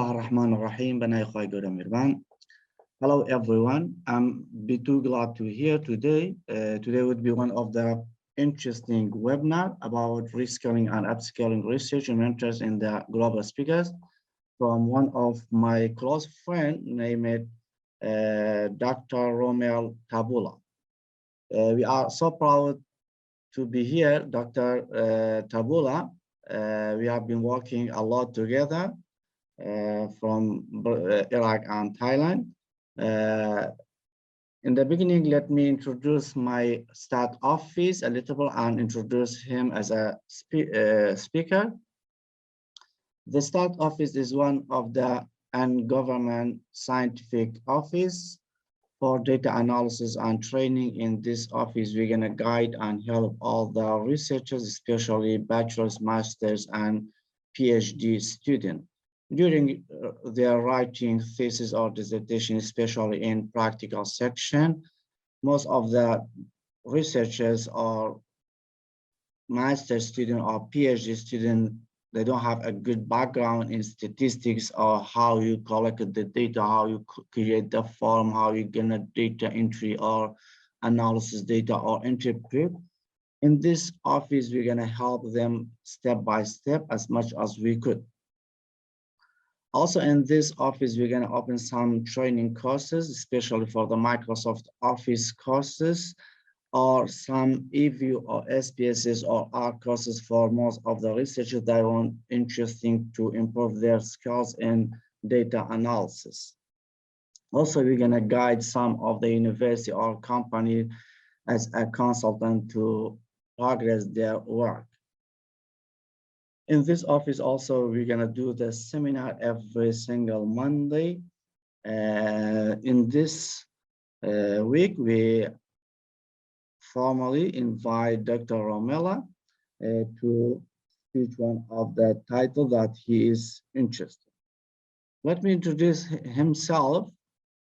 الله الرحمن الرحيم. بناي خوي قدام ميربان. Hello everyone. I'm too glad to be here today. Today would be one of the interesting webinar about reskilling and upskilling research and interest in the global speakers from one of my close friend named Dr. Romel Tăpulă. We are so proud to be here, Dr. Tăpulă. We have been working a lot together from Iraq and Thailand. In the beginning, let me introduce my stat office a little bit and introduce him as a speaker. The stat office is one of the non-government scientific office for data analysis and training. In this office, we're going to guide and help all the researchers, especially bachelor's, master's, and PhD students during their writing thesis or dissertation, especially in practical section. Most of the researchers or master's student or PhD student, they don't have a good background in statistics or how you collect the data, how you create the form, how you get a data entry or analysis data or interpret. In this office, we're gonna help them step by step as much as we could. Also in this office, we're gonna open some training courses, especially for the Microsoft Office courses, or some EView or SPSS or R courses for most of the researchers that want interesting to improve their skills in data analysis. Also, we're gonna guide some of the university or company as a consultant to progress their work. In this office also, we're gonna do the seminar every single Monday. In this week, we formally invite Dr. Romel to teach one of the title that he is interested. Let me introduce himself.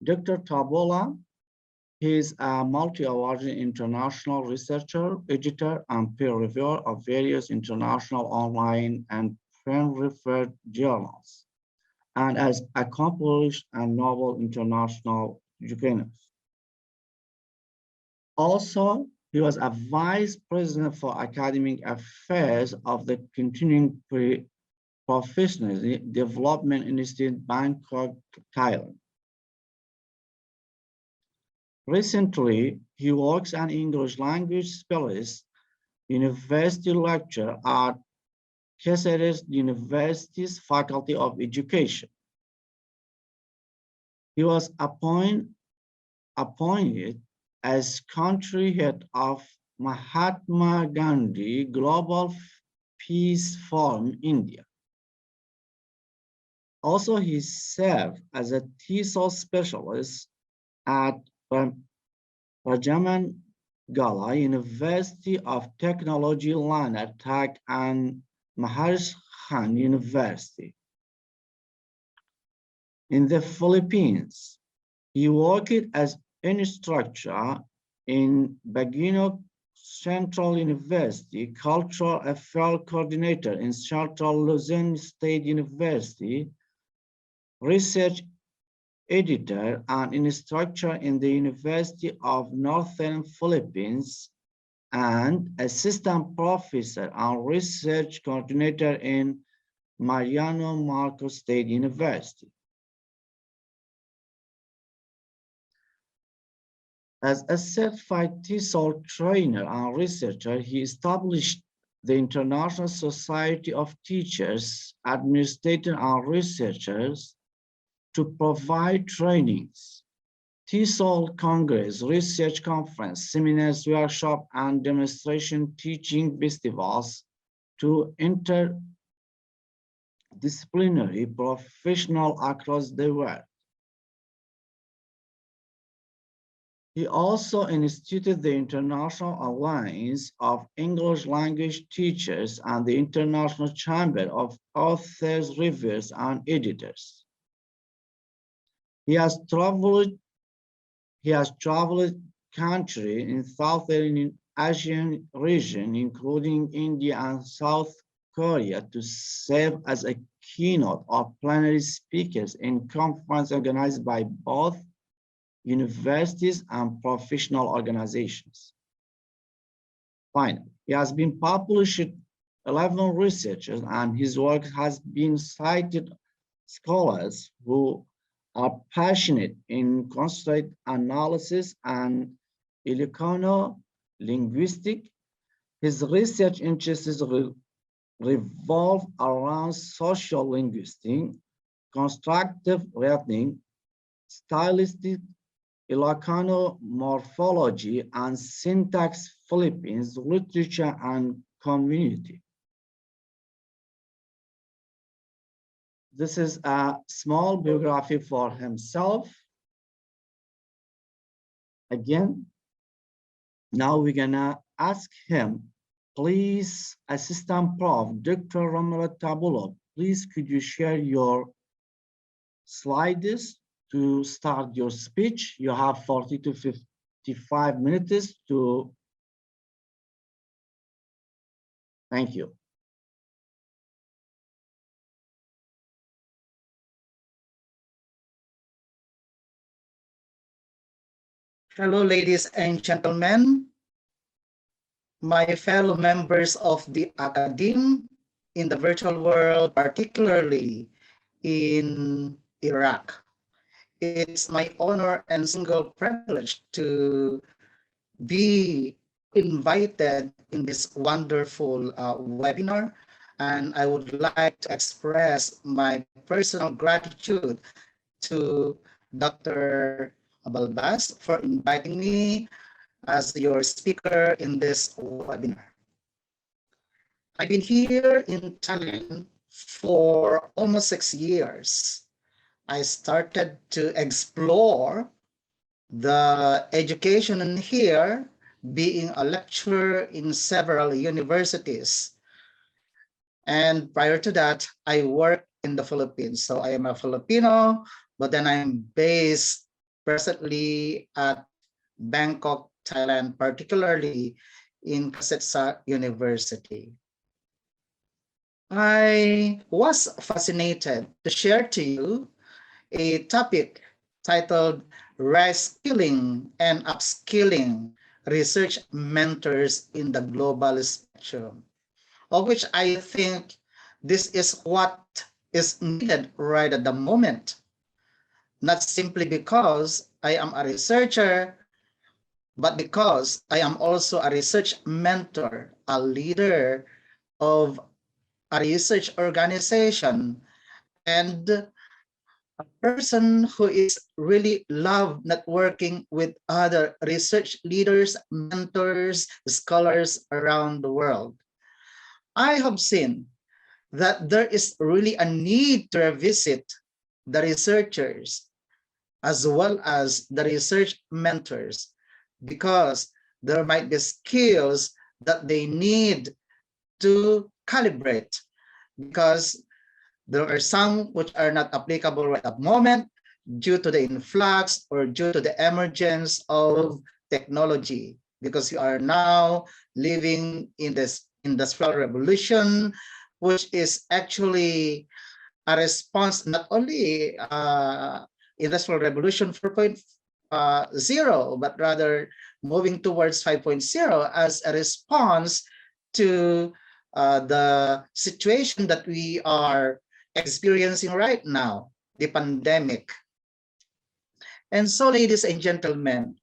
Dr. Tăpulă, he is a multi-awarded international researcher, editor, and peer reviewer of various international online and print-referred journals, and as accomplished and novel international educator. Also, he was a vice president for academic affairs of the Continuing Professional Development Institute, Bangkok, Thailand. Recently, he works as an English language specialist, university lecturer at Kasirt University's Faculty of Education. He was appointed as country head of Mahatma Gandhi Global Peace Forum, India. Also, he served as a TESOL specialist at Rajamangala University of Technology, Ladakh, and Maharishi Khan University. In the Philippines, he worked as instructor in Baguio Central University, Cultural Affairs Coordinator in Central Luzon State University, research editor and instructor in the University of Northern Philippines, and assistant professor and research coordinator in Mariano Marcos State University. As a certified TESOL trainer and researcher, he established the International Society of Teachers, Administrators, and Researchers to provide trainings, TESOL Congress, research conference, seminars, workshop, and demonstration teaching festivals to interdisciplinary professionals across the world. He also instituted the International Alliance of English Language Teachers and the International Chamber of Authors, Reviewers, and Editors. He has traveled countries in Southeast Asian region, including India and South Korea to serve as a keynote or plenary speakers in conferences organized by both universities and professional organizations. Finally, he has been published 11 researches, and his work has been cited scholars who are passionate in construct analysis and linguistic. His research interests revolve around social linguistics, constructive reasoning, stylistic morphology, and syntax, Philippines, literature, and community. This is a small biography for himself. Again, now we're gonna ask him, please, Assistant Prof, Dr. Romiel Tabulo, please could you share your slides to start your speech? You have 40 to 55 minutes to. Thank you. Hello, ladies and gentlemen, my fellow members of the academy in the virtual world, particularly in Iraq. It's my honor and single privilege to be invited in this wonderful webinar, and I would like to express my personal gratitude to Dr. Blbas for inviting me as your speaker in this webinar. I've been here in Thailand for almost 6 years. I started to explore the education in here, being a lecturer in several universities. And prior to that, I worked in the Philippines. So I am a Filipino, but then I'm based presently at Bangkok, Thailand, particularly in Kaasetsa University. I was fascinated to share to you a topic titled Reskilling and Upskilling Research Mentors in the Global Spectrum, of which I think this is what is needed right at the moment. Not simply because I am a researcher, but because I am also a research mentor, a leader of a research organization, and a person who is really love networking with other research leaders, mentors, scholars around the world. I have seen that there is really a need to revisit the researchers as well as the research mentors, because there might be skills that they need to calibrate, because there are some which are not applicable right at the moment due to the influx or due to the emergence of technology, because you are now living in this industrial revolution, which is actually a response not only industrial revolution 4.0, but rather moving towards 5.0 as a response to the situation that we are experiencing right now, the pandemic. And so, ladies and gentlemen,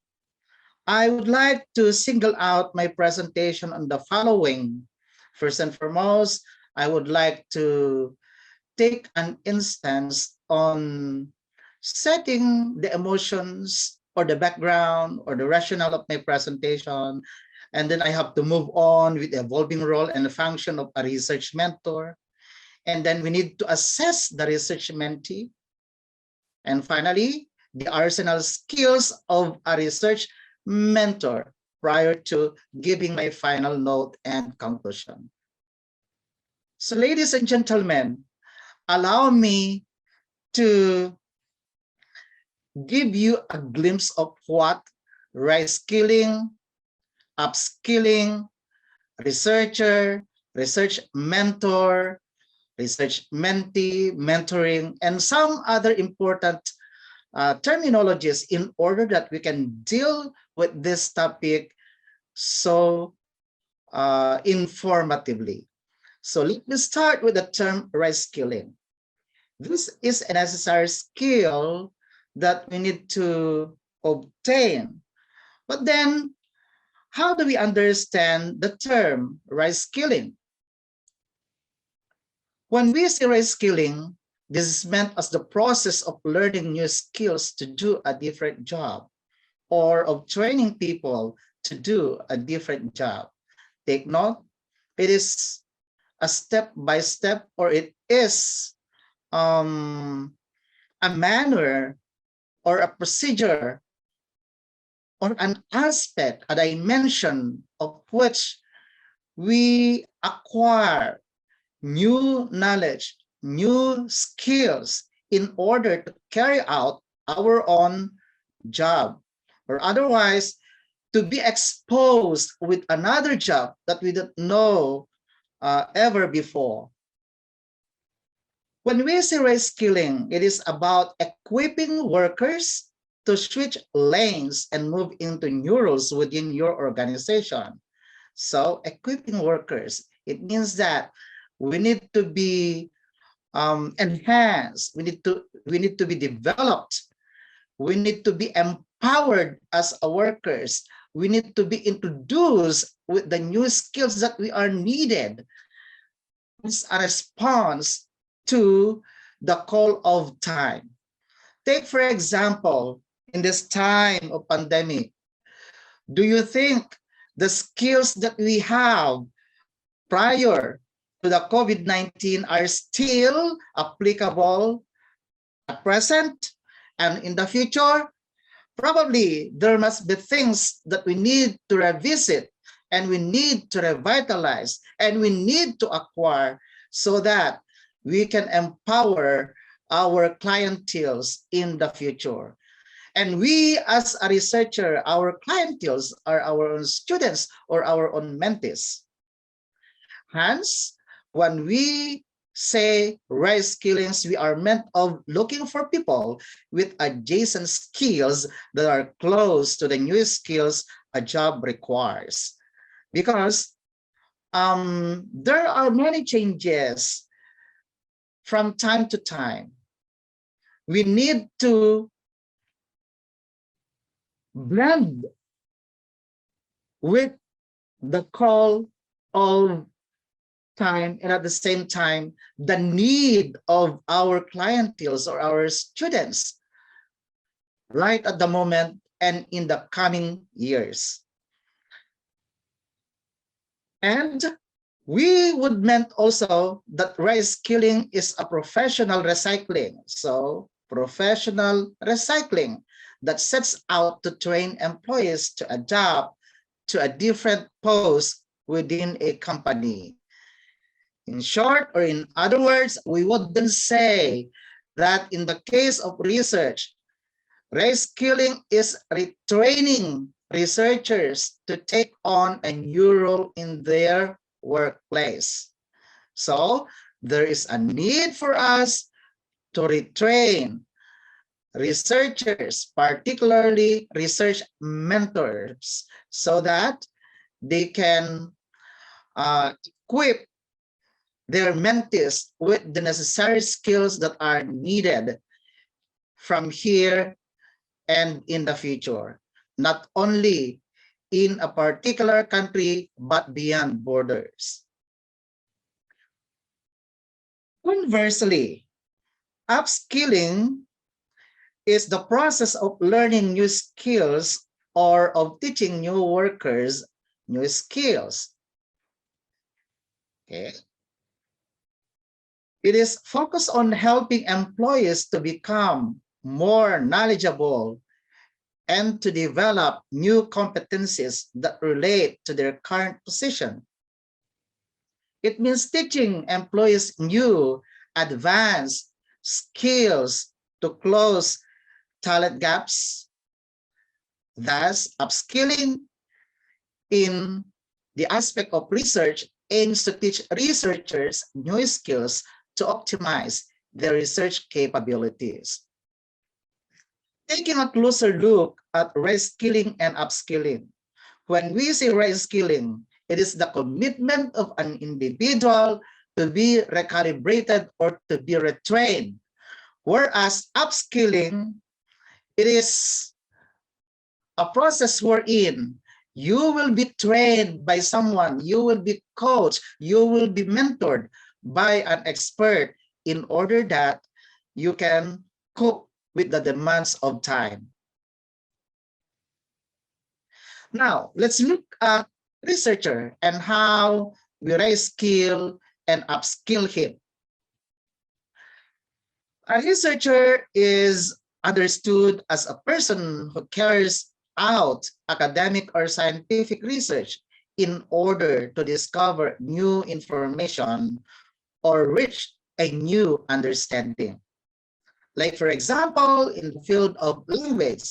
I would like to single out my presentation on the following. First and foremost, I would like to take an instance on setting the emotions or the background or the rationale of my presentation, and then I have to move on with the evolving role and function of a research mentor. And then we need to assess the research mentee. And finally, the arsenal skills of a research mentor prior to giving my final note and conclusion. So, ladies and gentlemen, allow me to give you a glimpse of what reskilling, upskilling, researcher, research mentor, research mentee, mentoring, and some other important terminologies in order that we can deal with this topic so informatively. So let me start with the term reskilling. This is a necessary skill that we need to obtain. But then, how do we understand the term reskilling? When we say reskilling, this is meant as the process of learning new skills to do a different job, or of training people to do a different job. Take note, it is a step-by-step, or it is a manner or a procedure or an aspect, a dimension of which we acquire new knowledge, new skills in order to carry out our own job, or otherwise to be exposed with another job that we didn't know ever before. When we say reskilling, it is about equipping workers to switch lanes and move into new roles within your organization. So equipping workers, it means that we need to be enhanced, we need to be developed, we need to be empowered as workers, we need to be introduced with the new skills that we are needed. It's a response to the call of time. Take, for example, in this time of pandemic, do you think the skills that we have prior to the COVID-19 are still applicable at present and in the future? Probably there must be things that we need to revisit and we need to revitalize and we need to acquire so that we can empower our clienteles in the future. And we as a researcher, our clienteles are our own students or our own mentees. Hence, when we say reskillings, we are meant of looking for people with adjacent skills that are close to the new skills a job requires. Because there are many changes from time to time. We need to blend with the call of time and at the same time the need of our clienteles or our students right at the moment and in the coming years. And we would meant also that reskilling is a professional recycling. So professional recycling that sets out to train employees to adapt to a different post within a company. In short, or in other words, we wouldn't say that in the case of research, reskilling is retraining researchers to take on a new role in their workplace. So there is a need for us to retrain researchers, particularly research mentors, so that they can equip their mentees with the necessary skills that are needed from here and in the future, not only in a particular country, but beyond borders. Conversely, upskilling is the process of learning new skills or of teaching new workers new skills. Okay. It is focused on helping employees to become more knowledgeable and to develop new competencies that relate to their current position. It means teaching employees new advanced skills to close talent gaps. Thus, upskilling in the aspect of research aims to teach researchers new skills to optimize their research capabilities. Taking a closer look at reskilling and upskilling. When we say reskilling, it is the commitment of an individual to be recalibrated or to be retrained. Whereas upskilling, it is a process wherein you will be trained by someone, you will be coached, you will be mentored by an expert in order that you can cope with the demands of time. Now, let's look at researcher and how we reskill and upskill him. A researcher is understood as a person who carries out academic or scientific research in order to discover new information or reach a new understanding. Like, for example, in the field of language,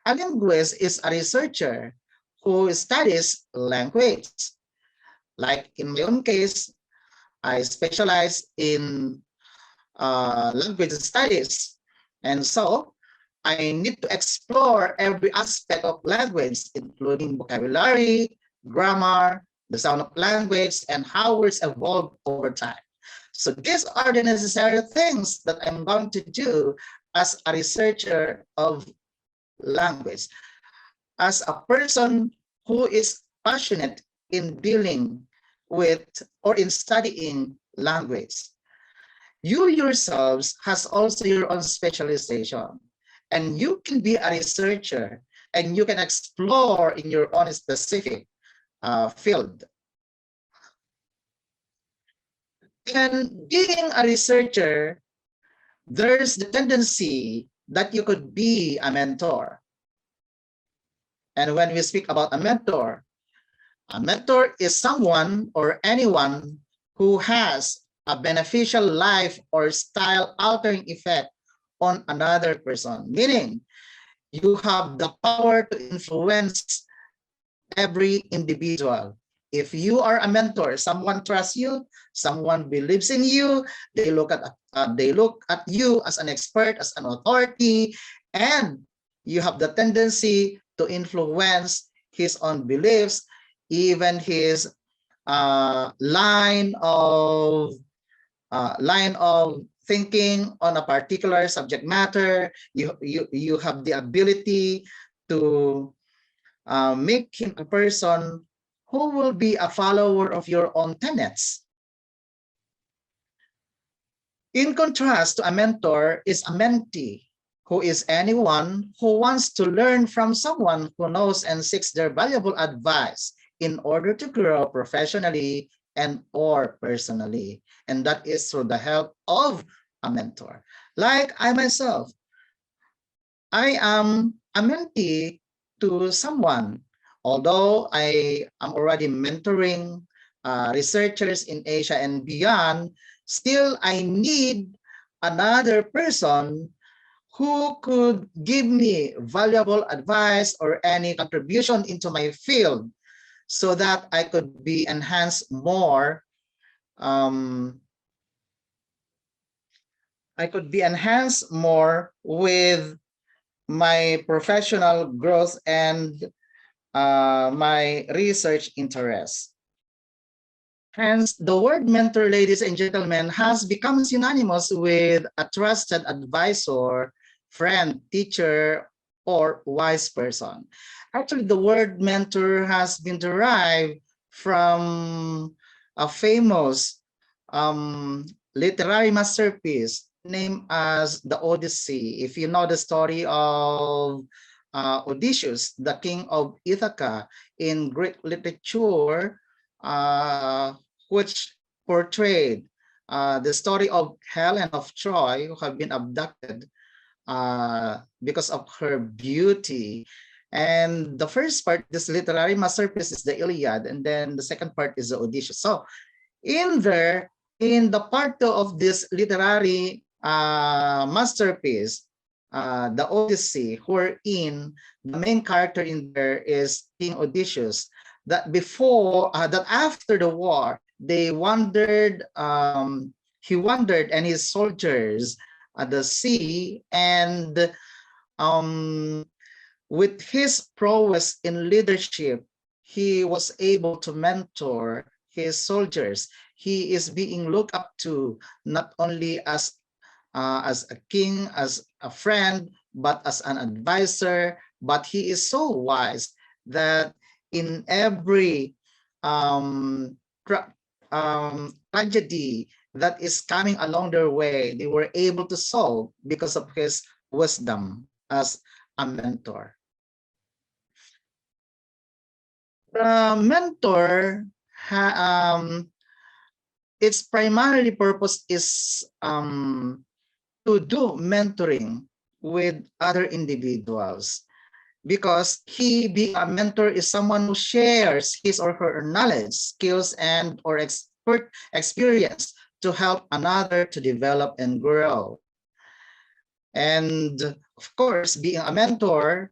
a linguist is a researcher who studies language. Like in my own case, I specialize in language studies. And so I need to explore every aspect of language, including vocabulary, grammar, the sound of language, and how words evolve over time. So these are the necessary things that I'm going to do as a researcher of language, as a person who is passionate in dealing with or in studying language. You yourselves has also your own specialization, and you can be a researcher and you can explore in your own specific field. And being a researcher, there's the tendency that you could be a mentor. And when we speak about a mentor is someone or anyone who has a beneficial life or style altering effect on another person, meaning you have the power to influence every individual. If you are a mentor, someone trusts you, someone believes in you, they look at you as an expert, as an authority, and you have the tendency to influence his own beliefs, even his line of thinking on a particular subject matter. You have the ability to make him a person who will be a follower of your own tenets. In contrast to a mentor is a mentee, who is anyone who wants to learn from someone who knows and seeks their valuable advice in order to grow professionally and or personally. And that is through the help of a mentor. Like I myself, I am a mentee to someone. Although I am already mentoring researchers in Asia and beyond, still I need another person who could give me valuable advice or any contribution into my field so that I could be enhanced more. I could be enhanced more with my professional growth and my research interests. Hence, the word mentor, ladies and gentlemen, has become synonymous with a trusted advisor, friend, teacher, or wise person. Actually, the word mentor has been derived from a famous literary masterpiece named as the Odyssey. If you know the story of Odysseus, the king of Ithaca in Greek literature, which portrayed the story of Helen of Troy, who have been abducted because of her beauty. And the first part, this literary masterpiece, is the Iliad, and then the second part is the Odysseus. So in there, in the part two of this literary masterpiece, the Odyssey, wherein the main character in there is King Odysseus, that after the war, they wandered, he wandered and his soldiers at the sea, and with his prowess in leadership, he was able to mentor his soldiers. He is being looked up to not only as a king, as a friend, but as an advisor. But he is so wise that in every tragedy that is coming along their way, they were able to solve because of his wisdom as a mentor. The mentor, its primary purpose is to do mentoring with other individuals, because he, being a mentor, is someone who shares his or her knowledge, skills, and or experience to help another to develop and grow. And of course, being a mentor,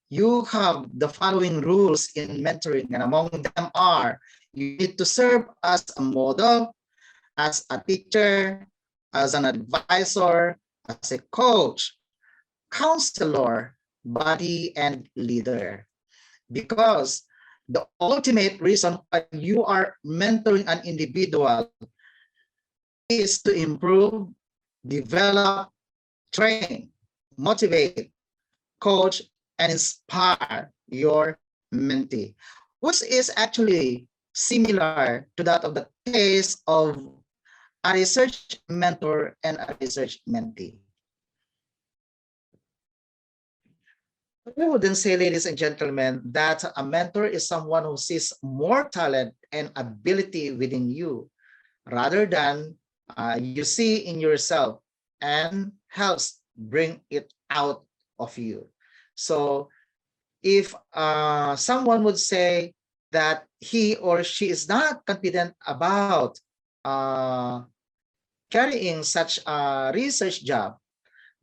you have the following rules in mentoring, and among them are: you need to serve as a model, as a teacher, as an advisor, as a coach, counselor, buddy, and leader. Because the ultimate reason why you are mentoring an individual is to improve, develop, train, motivate, coach, and inspire your mentee, which is actually similar to that of the case of a research mentor and a research mentee. I wouldn't say, ladies and gentlemen, that a mentor is someone who sees more talent and ability within you, rather than you see in yourself and helps bring it out of you. So if someone would say that he or she is not confident about carrying such a research job,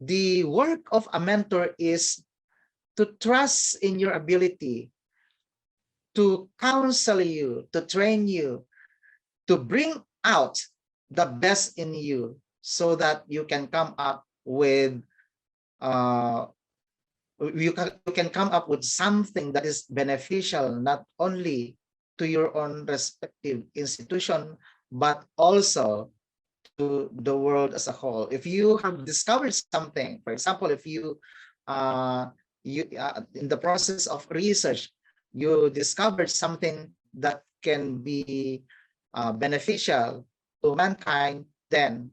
the work of a mentor is to trust in your ability, to counsel you, to train you, to bring out the best in you, so that you can come up with you can come up with something that is beneficial not only to your own respective institution, but also to the world as a whole. If you have discovered something, for example, if you in the process of research, you discovered something that can be beneficial to mankind, then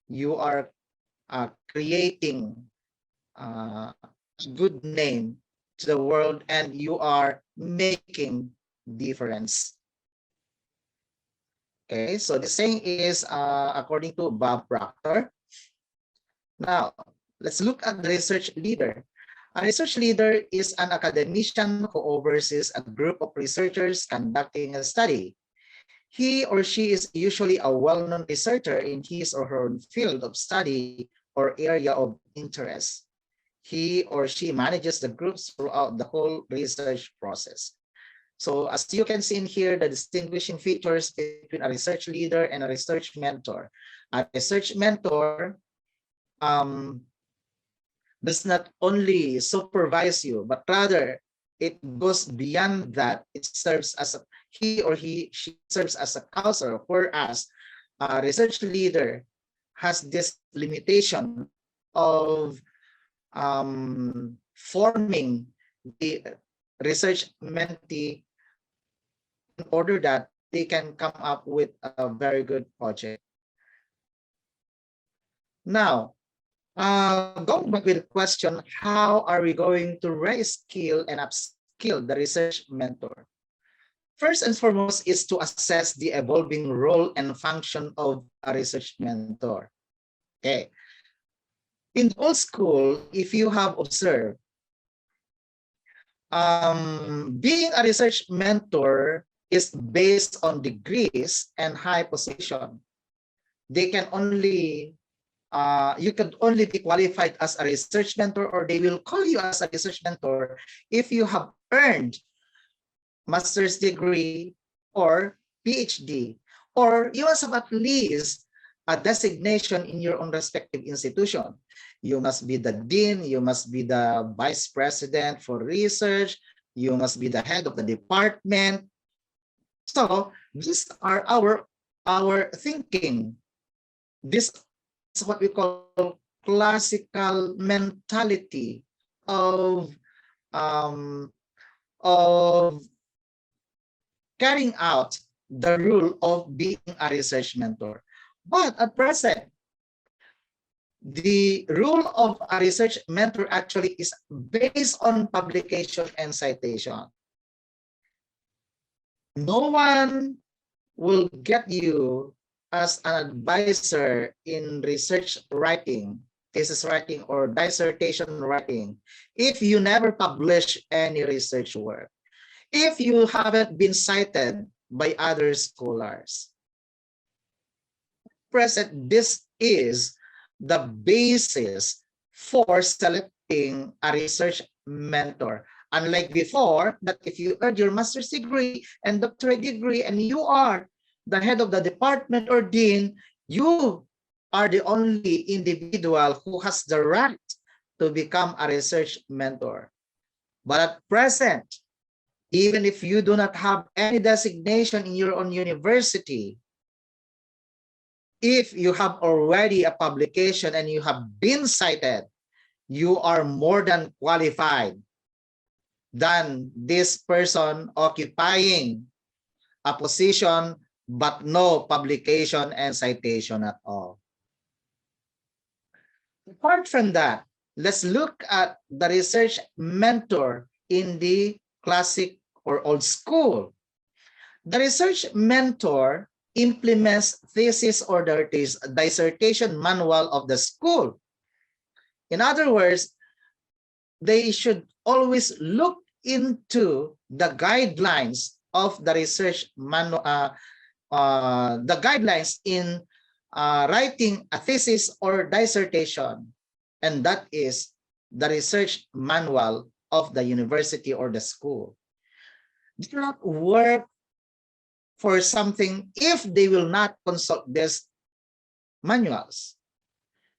you are creating a good name to the world, and you are making difference. Okay, so the saying is according to Bob Proctor. Now, let's look at the research leader. A research leader is an academician who oversees a group of researchers conducting a study. He or she is usually a well-known researcher in his or her field of study or area of interest. He or she manages the groups throughout the whole research process. So as you can see in here, the distinguishing features between a research leader and a research mentor. A research mentor does not only supervise you, but rather it goes beyond that. It serves as a, she serves as a counselor, whereas a research leader has this limitation of forming the research mentee in order that they can come up with a very good project. Now, going back with the question, how are we going to reskill and upskill the research mentor? First and foremost is to assess the evolving role and function of a research mentor. Okay. In old school, if you have observed, being a research mentor is based on degrees and high position. They can only you can only be qualified as a research mentor, or they will call you as a research mentor if you have earned master's degree or PhD, or you must have at least a designation in your own respective institution. You must be the dean, you must be the vice president for research, you must be the head of the department. So these are our thinking. This is what we call classical mentality of carrying out the role of being a research mentor. But at present, the role of a research mentor actually is based on publication and citation. No one will get you as an advisor in research writing, thesis writing, or dissertation writing if you never publish any research work, if you haven't been cited by other scholars. Present, this is the basis for selecting a research mentor. Unlike before, that if you earned your master's degree and doctorate degree and you are the head of the department or dean, you are the only individual who has the right to become a research mentor. But at present, even if you do not have any designation in your own university, if you have already a publication and you have been cited, you are more than qualified than this person occupying a position but no publication and citation at all. Apart from that, let's look at the research mentor in the classic or old school. The research mentor implements thesis or dissertation manual of the school. In other words, they should always look into the guidelines of the research manual, the guidelines in writing a thesis or dissertation, and that is the research manual of the university or the school. Do not work for something if they will not consult these manuals,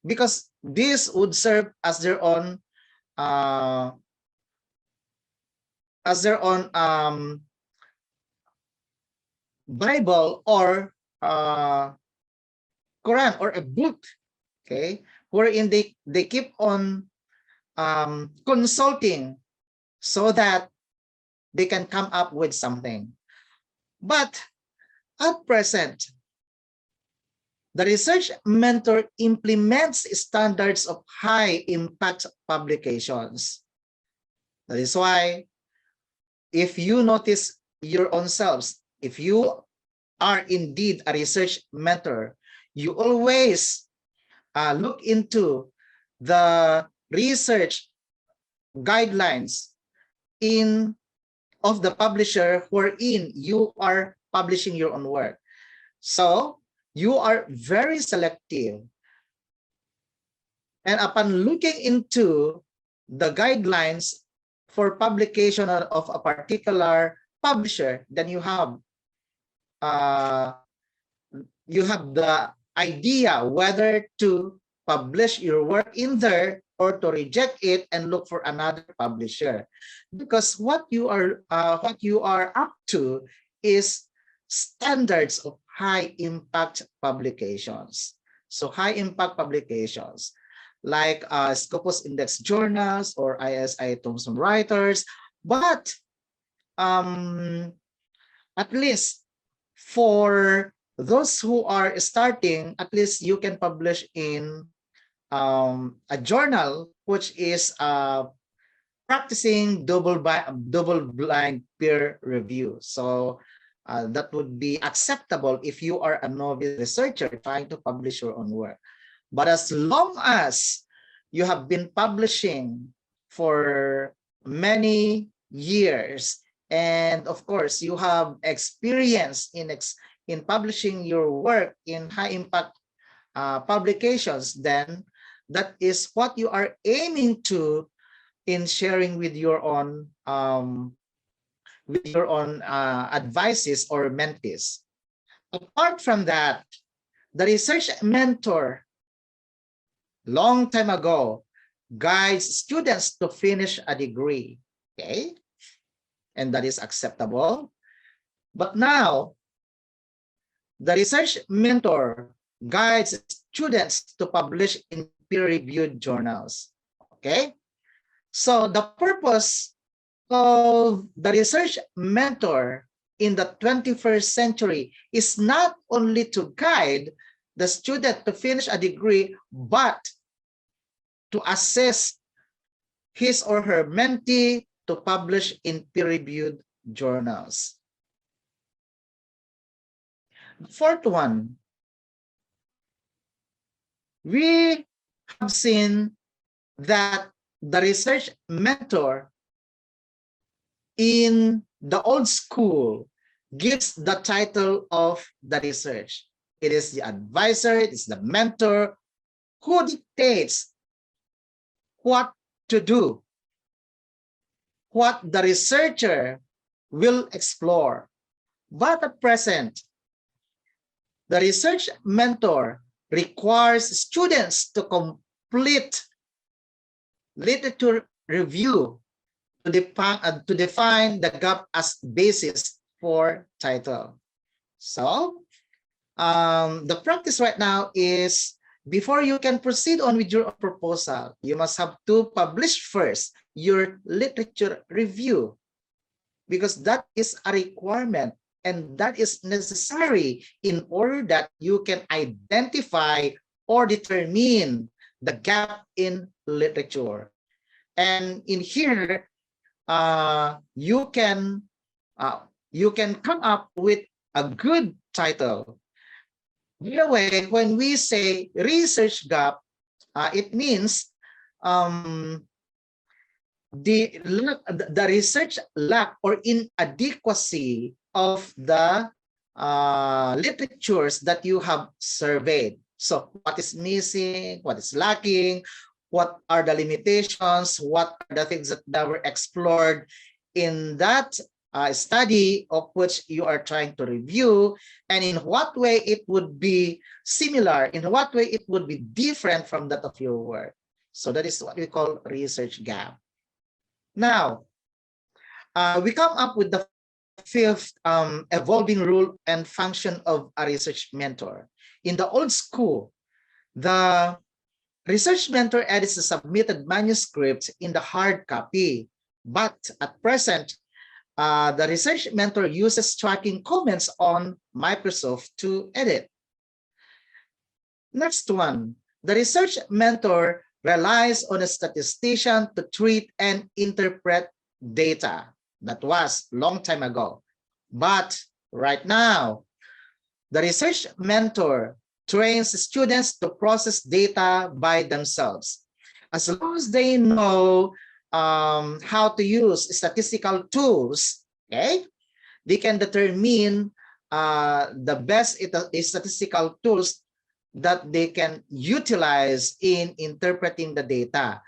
because this would serve as their own Bible or Quran or a book, okay, wherein they keep on consulting so that they can come up with something. But at present, the research mentor implements standards of high impact publications. That is why, if you notice your own selves, if you are indeed a research mentor, you always look into the research guidelines of the publisher wherein you are publishing your own work. So you are very selective. And upon looking into the guidelines for publication of a particular publisher, then you have the idea whether to publish your work in there or to reject it and look for another publisher, because what you are up to is standards of high impact publications. So high impact publications like Scopus Index journals or ISI Thomson Writers, but at least for those who are starting, at least you can publish in a journal which is practicing double-blind peer review. So that would be acceptable if you are a novice researcher trying to publish your own work. But as long as you have been publishing for many years, and of course you have experience in publishing your work in high impact publications, then that is what you are aiming to in sharing with your own advices or mentees. Apart from that, the research mentor, long time ago, guides students to finish a degree, okay? And that is acceptable. But now, the research mentor guides students to publish in peer-reviewed journals, okay? So the purpose of the research mentor in the 21st century is not only to guide the student to finish a degree, but to assess his or her mentee to publish in peer-reviewed journals. The fourth one, we have seen that the research mentor in the old school gives the title of the research. It is the advisor, it is the mentor who dictates what to do, what the researcher will explore. But at present, the research mentor requires students to complete literature review to define the gap as basis for title. So the practice right now is, before you can proceed on with your proposal, you must have to publish first your literature review, because that is a requirement and that is necessary in order that you can identify or determine the gap in literature. And in here, you can come up with a good title. By the way, when we say research gap, it means the research lack or inadequacy of the literatures that you have surveyed. So what is missing, what is lacking, what are the limitations, what are the things that were explored in that study of which you are trying to review, and in what way it would be similar, in what way it would be different from that of your work. So that is what we call research gap. Now, we come up with the fifth evolving rule and function of a research mentor. In the old school, the research mentor edits the submitted manuscript in the hard copy, but at present, the research mentor uses tracking comments on Microsoft to edit. Next one, the research mentor relies on a statistician to treat and interpret data. That was a long time ago. But right now, the research mentor trains students to process data by themselves. As long as they know how to use statistical tools, okay, they can determine the best statistical tools that they can utilize in interpreting the data.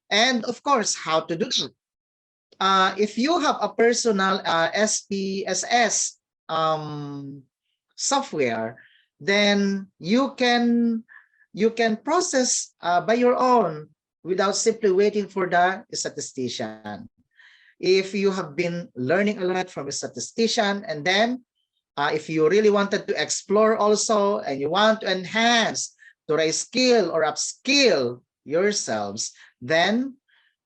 And of course, how to do it. If you have a personal SPSS software, then you can process by your own without simply waiting for the statistician. If you have been learning a lot from a statistician, and then if you really wanted to explore also and you want to enhance, to reskill or upskill yourselves, then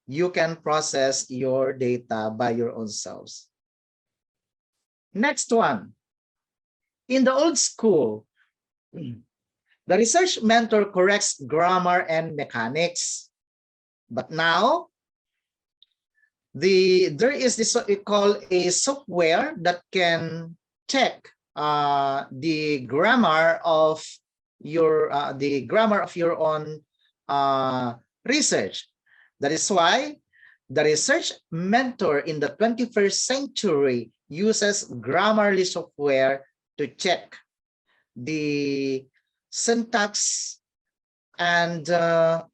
you can process your data by your own selves. Next one. In the old school, the research mentor corrects grammar and mechanics. But now, there is this what we call a software that can check the grammar of your own research. That is why the research mentor in the 21st century uses Grammarly software to check the syntax and the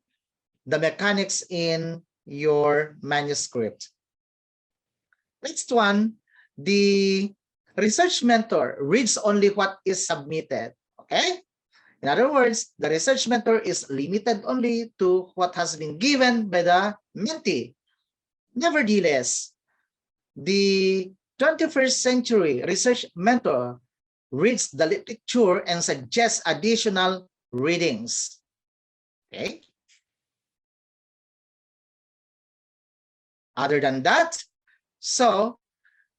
mechanics in your manuscript. Next one, the research mentor reads only what is submitted. Okay? In other words, the research mentor is limited only to what has been given by the mentee. Nevertheless, the 21st century research mentor reads the literature and suggests additional readings. Okay? Other than that, so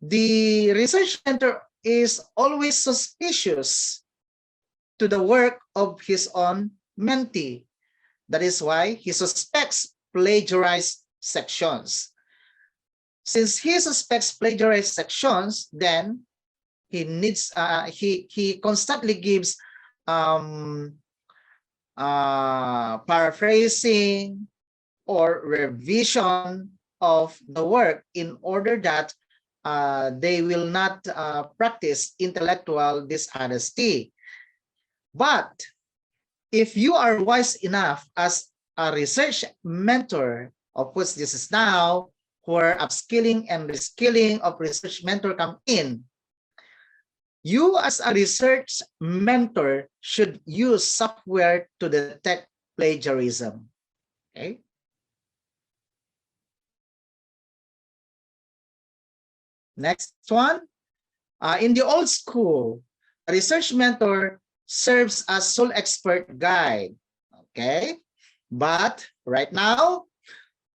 the research mentor is always suspicious to the work of his own mentee. That is why he suspects plagiarized sections. Since he suspects plagiarized sections, then he needs he constantly gives paraphrasing or revision of the work in order that they will not practice intellectual dishonesty. But if you are wise enough as a research mentor, of which this is now where upskilling and reskilling of research mentor come in, you as a research mentor should use software to detect plagiarism. Okay? Next one. In the old school, a research mentor serves as sole expert guide. Okay? But right now,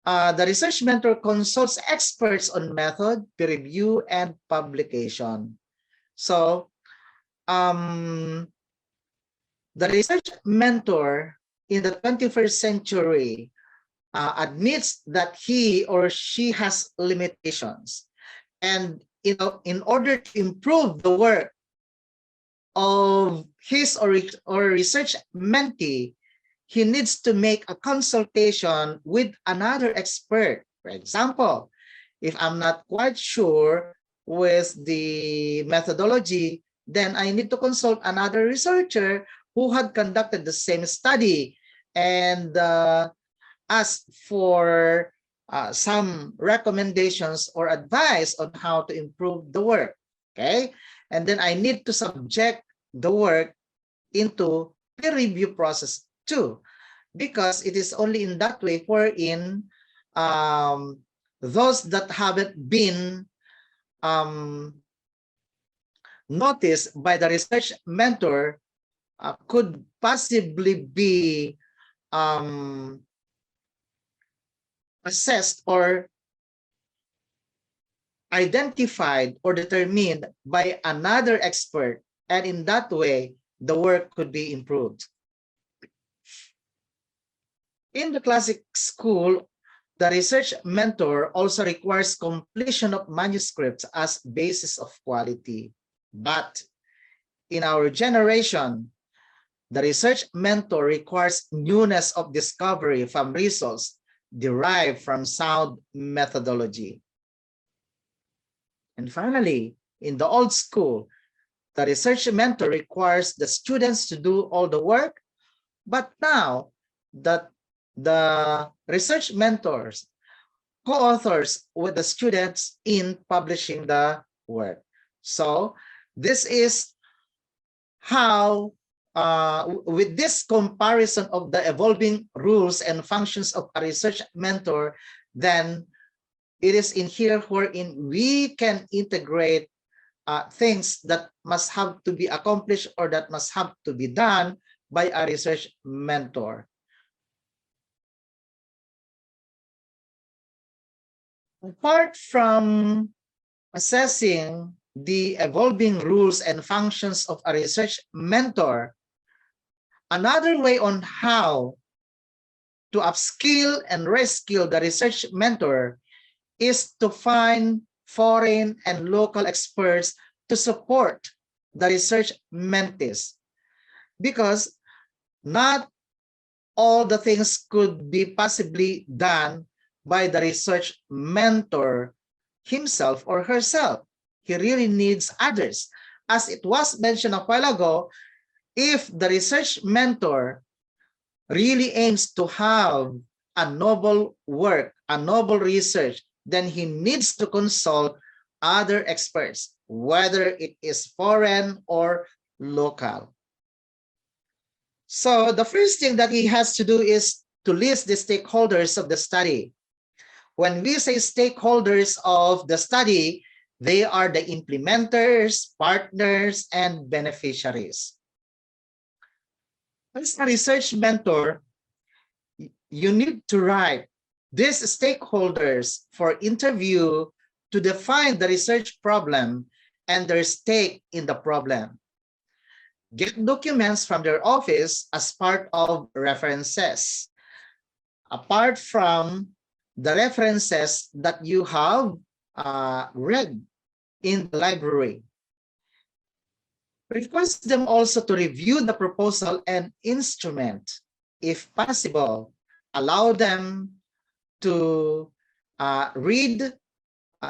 the research mentor consults experts on method, peer review, and publication. So, the research mentor in the 21st century admits that he or she has limitations. And in order to improve the work of his or research mentee, he needs to make a consultation with another expert. For example, if I'm not quite sure with the methodology, then I need to consult another researcher who had conducted the same study and ask for some recommendations or advice on how to improve the work. Okay, and then I need to subject the work into peer review process too, because it is only in that way wherein those that haven't been noticed by the research mentor could possibly be assessed or identified or determined by another expert, and in that way the work could be improved. In the classic school, the research mentor also requires completion of manuscripts as basis of quality. But in our generation, the research mentor requires newness of discovery from results derived from sound methodology. And finally, in the old school, the research mentor requires the students to do all the work, but now that the research mentors co-authors with the students in publishing the work. So this is how, with this comparison of the evolving rules and functions of a research mentor, then it is in here wherein we can integrate things that must have to be accomplished or that must have to be done by a research mentor. Apart from assessing the evolving rules and functions of a research mentor, another way on how to upskill and reskill the research mentor is to find foreign and local experts to support the research mentees, because not all the things could be possibly done by the research mentor himself or herself. He really needs others. As it was mentioned a while ago, if the research mentor really aims to have a noble work, a noble research, then he needs to consult other experts, whether it is foreign or local. So the first thing that he has to do is to list the stakeholders of the study. When we say stakeholders of the study, they are the implementers, partners, and beneficiaries. As a research mentor, you need to write these stakeholders for interview to define the research problem and their stake in the problem. Get documents from their office as part of references. Apart from the references that you have read in the library. Request them also to review the proposal and instrument. If possible, allow them to read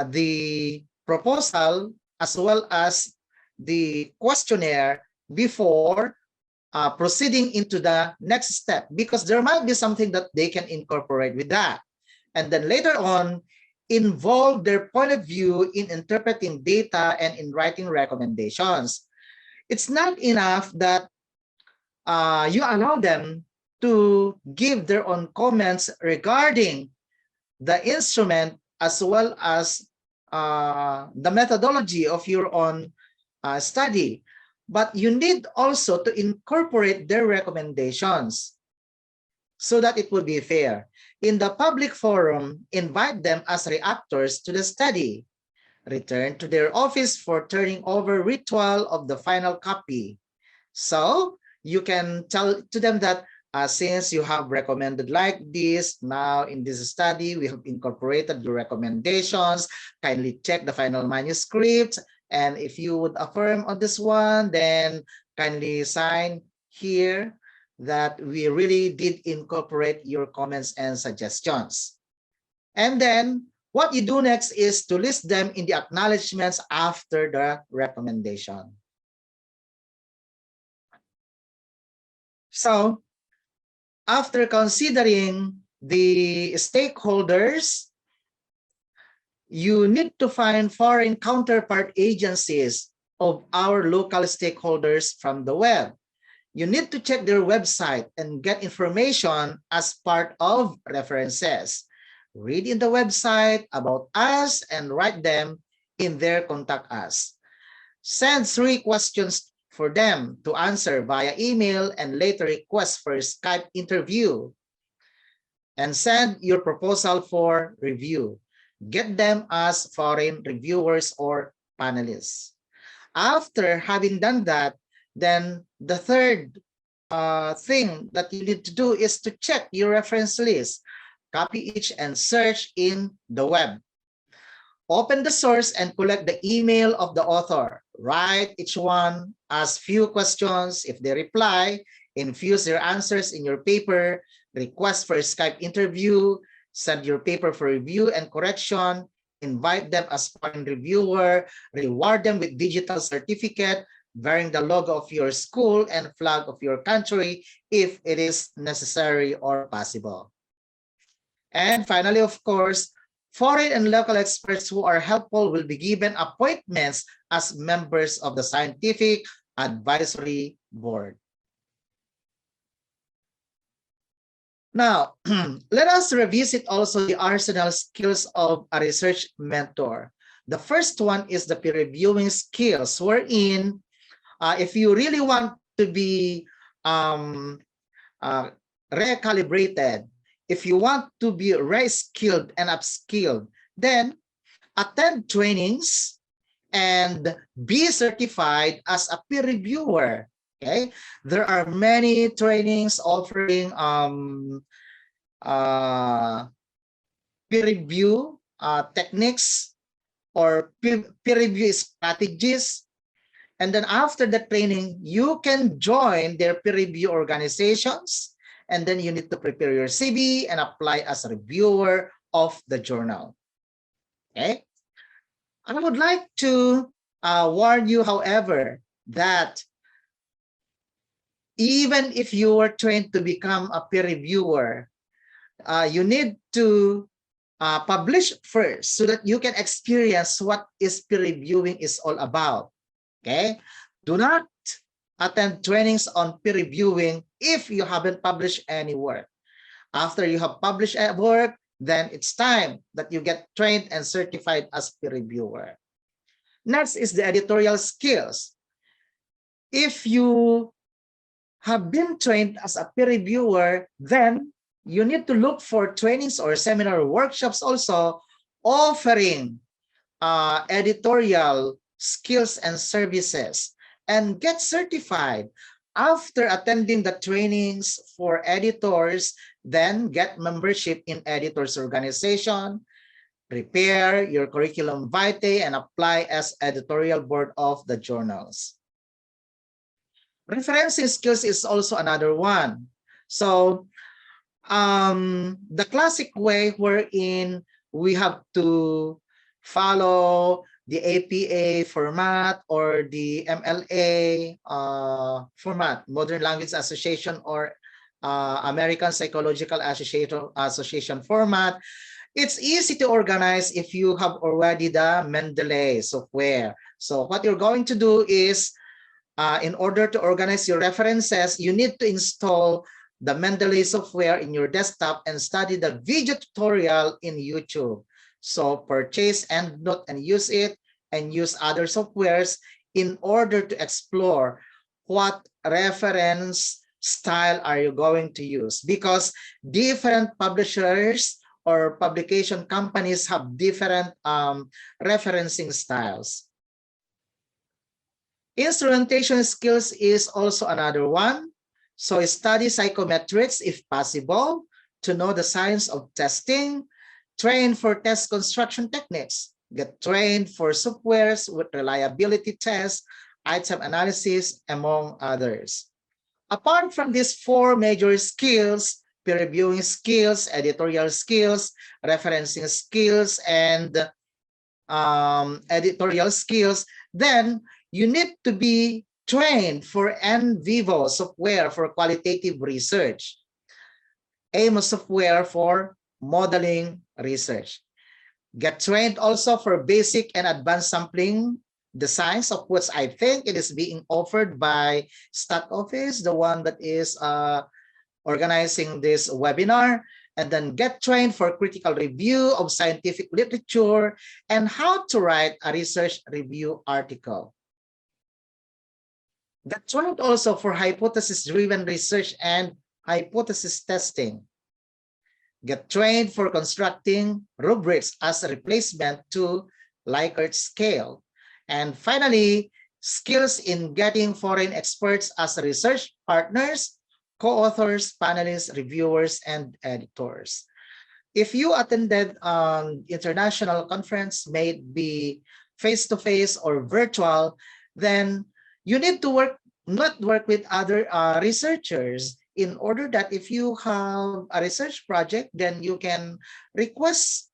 the proposal as well as the questionnaire before proceeding into the next step, because there might be something that they can incorporate with that. And then later on, involve their point of view in interpreting data and in writing recommendations. It's not enough that you allow them to give their own comments regarding the instrument as well as the methodology of your own study, but you need also to incorporate their recommendations so that it will be fair. In the public forum, invite them as reactors to the study. Return to their office for turning over ritual of the final copy. So you can tell to them that since you have recommended like this, now in this study, we have incorporated your recommendations. Kindly check the final manuscript. And if you would affirm on this one, then kindly sign here that we really did incorporate your comments and suggestions. And then what you do next is to list them in the acknowledgements after the recommendation. So after considering the stakeholders, you need to find foreign counterpart agencies of our local stakeholders from the web. You need to check their website and get information as part of references. Read in the website about us and write them in their contact us. Send 3 questions for them to answer via email and later request for a Skype interview. And send your proposal for review. Get them as foreign reviewers or panelists. After having done that, then the third thing that you need to do is to check your reference list. Copy each and search in the web. Open the source and collect the email of the author. Write each one, ask few questions. If they reply, infuse their answers in your paper, request for a Skype interview, send your paper for review and correction, invite them as foreign reviewer, reward them with digital certificate, bearing the logo of your school and flag of your country if it is necessary or possible. And finally, of course, foreign and local experts who are helpful will be given appointments as members of the Scientific Advisory Board. Now, let us revisit also the arsenal skills of a research mentor. The first one is the peer reviewing skills, wherein if you really want to be recalibrated, if you want to be reskilled and upskilled, then attend trainings and be certified as a peer reviewer. Okay, there are many trainings offering peer review techniques or peer review strategies. And then after the training, you can join their peer review organizations. And then you need to prepare your CV and apply as a reviewer of the journal. Okay. I would like to warn you, however, that even if you were trained to become a peer reviewer, you need to publish first so that you can experience what is peer reviewing is all about. Okay, do not attend trainings on peer reviewing if you haven't published any work. After you have published a work, then it's time that you get trained and certified as peer reviewer. Next is the editorial skills. If you have been trained as a peer reviewer, then you need to look for trainings or seminar workshops also offering editorial skills and services, and get certified. After attending the trainings for editors, then get membership in editors organization, prepare your curriculum vitae, and apply as editorial board of the journals. Referencing skills is also another one. So the classic way wherein we have to follow the APA format or the MLA format, Modern Language Association or American Psychological Association format. It's easy to organize if you have already the Mendeley software. So what you're going to do is, in order to organize your references, you need to install the Mendeley software in your desktop and study the video tutorial in YouTube. So purchase EndNote and use it, and use other softwares in order to explore what reference style are you going to use, because different publishers or publication companies have different referencing styles. Instrumentation skills is also another one. So study psychometrics if possible to know the science of testing. Train for test construction techniques. Get trained for softwares with reliability tests, item analysis, among others. Apart from these four major skills, peer reviewing skills, editorial skills, referencing skills, and editorial skills, then you need to be trained for NVivo software for qualitative research, AIMO software for modeling research. Get trained also for basic and advanced sampling designs, of which I think it is being offered by Stat Office, the one that is organizing this webinar. And then get trained for critical review of scientific literature and how to write a research review article. Get trained also for hypothesis-driven research and hypothesis testing. Get trained for constructing rubrics as a replacement to Likert scale. And finally, skills in getting foreign experts as research partners, co-authors, panelists, reviewers, and editors. If you attended an international conference, may it be face-to-face or virtual, then you need to not work with other researchers, in order that if you have a research project, then you can request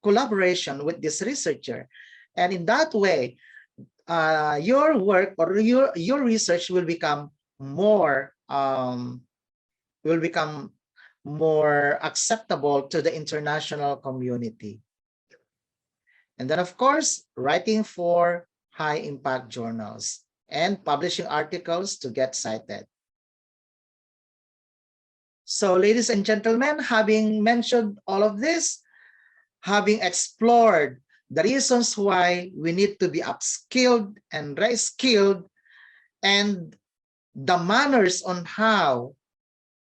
collaboration with this researcher. And in that way, your work or your research will become more acceptable to the international community. And then, of course, writing for high impact journals and publishing articles to get cited. So, ladies and gentlemen, having mentioned all of this, having explored the reasons why we need to be upskilled and reskilled, and the manners on how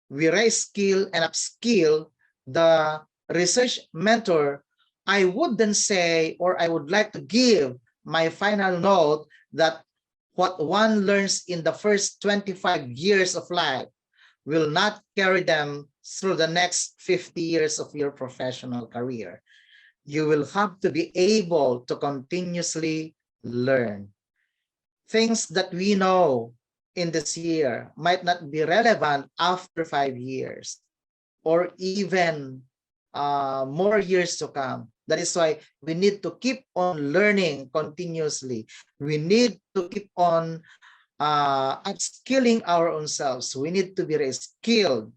we reskill and upskill the research mentor, I would then say, or I would like to give my final note, that what one learns in the first 25 years of life will not carry them through the next 50 years of your professional career. You will have to be able to continuously learn. Things that we know in this year might not be relevant after 5 years or even more years to come. That is why we need to keep on learning continuously. We need to keep on upskilling our own selves. We need to be reskilled.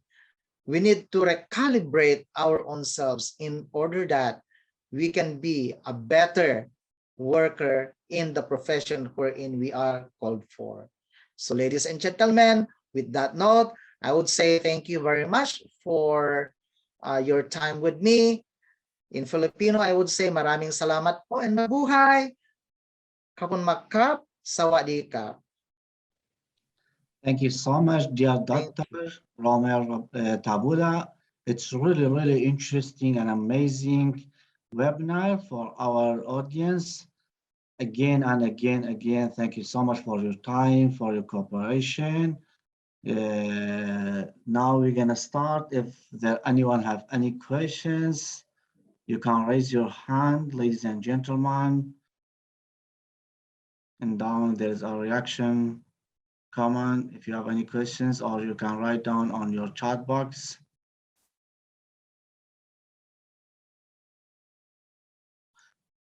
we need to recalibrate our own selves in order that we can be a better worker in the profession wherein we are called for. So ladies and gentlemen, with that note, I would say thank you very much for your time with me. In Filipino, I would say maraming salamat po and mabuhay. Kapon makap, sawadee ka. Thank you so much, dear Dr. Romel Tabula. It's really, really interesting and amazing webinar for our audience. Again and again, thank you so much for your time, for your cooperation. Now we're gonna start. If anyone have any questions, you can raise your hand, ladies and gentlemen. And down there's a reaction comment if you have any questions, or you can write down on your chat box.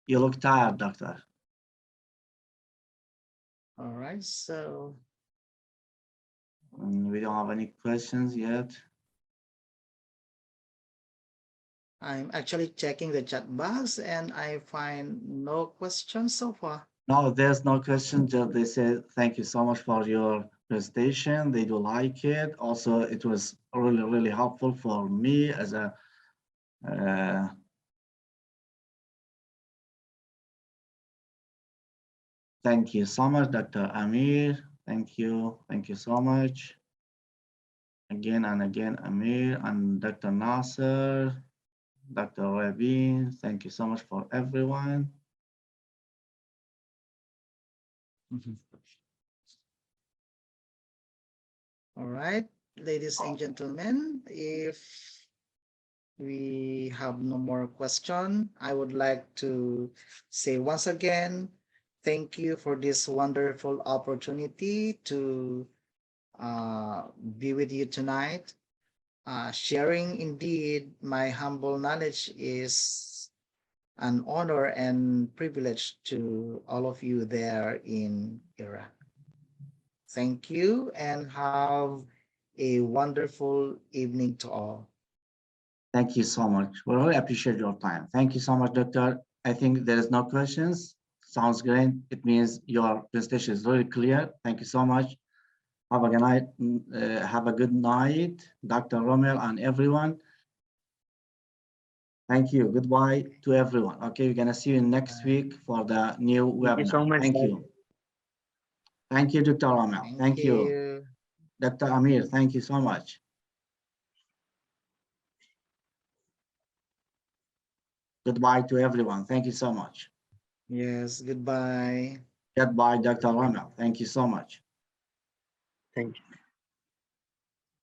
You look tired, doctor. All right, so We don't have any questions yet. I'm actually checking the chat box and I find no questions so far. No, there's no question. Just they said thank you so much for your presentation. They do like it. Also, it was really, really helpful for me as a thank you so much, Dr. Amir. Thank you so much. Again and again, Amir and Dr. Nasser, Dr. Rabin. Thank you so much for everyone. All right, ladies and gentlemen, if we have no more question, I would like to say once again, thank you for this wonderful opportunity to be with you tonight. Sharing indeed my humble knowledge is an honor and privilege to all of you there in Iraq. Thank you and have a wonderful evening to all. Thank you so much. We really appreciate your time. Thank you so much, Doctor. I think there is no questions. Sounds great. It means your presentation is very clear. Thank you so much. Have a good night. Have a good night, Dr. Romel and everyone. Thank you. Goodbye to everyone. Okay, we're gonna see you next week for the new webinar. Thank you so much. Thank you. Thank you, Dr. Romel. Thank you. Dr. Amir, thank you so much. Goodbye to everyone. Thank you so much. Yes, goodbye. Goodbye, Dr. Romel. Thank you so much. Thank you.